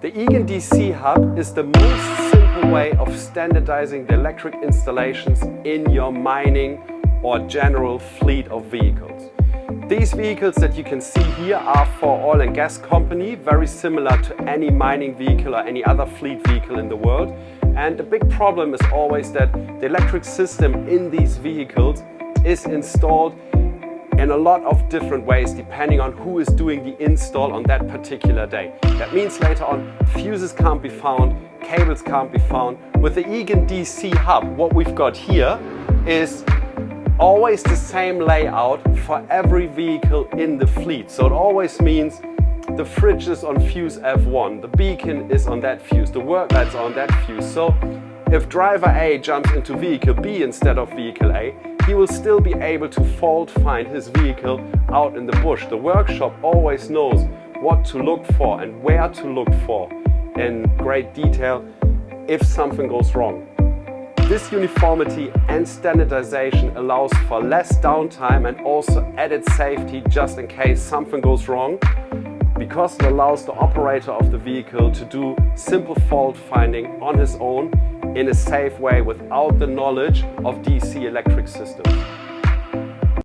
The Egon DC hub is the most simple way of standardizing the electric installations in your mining or general fleet of vehicles. These vehicles that you can see here are for oil and gas company, very similar to any mining vehicle or any other fleet vehicle in the world. And the big problem is always that the electric system in these vehicles is installed in a lot of different ways depending on who is doing the install on that particular day. That means later on fuses can't be found, cables can't be found. With the Egon DC hub, what we've got here is always the same layout for every vehicle in the fleet. So it always means the fridge is on fuse F1, the beacon is on that fuse, the work lights are on that fuse. So if driver A jumps into vehicle B instead of vehicle A, he will still be able to fault find his vehicle out in the bush. The workshop always knows what to look for and where to look for in great detail if something goes wrong. This uniformity and standardization allows for less downtime and also added safety just in case something goes wrong, because it allows the operator of the vehicle to do simple fault finding on his own in a safe way without the knowledge of DC electric systems.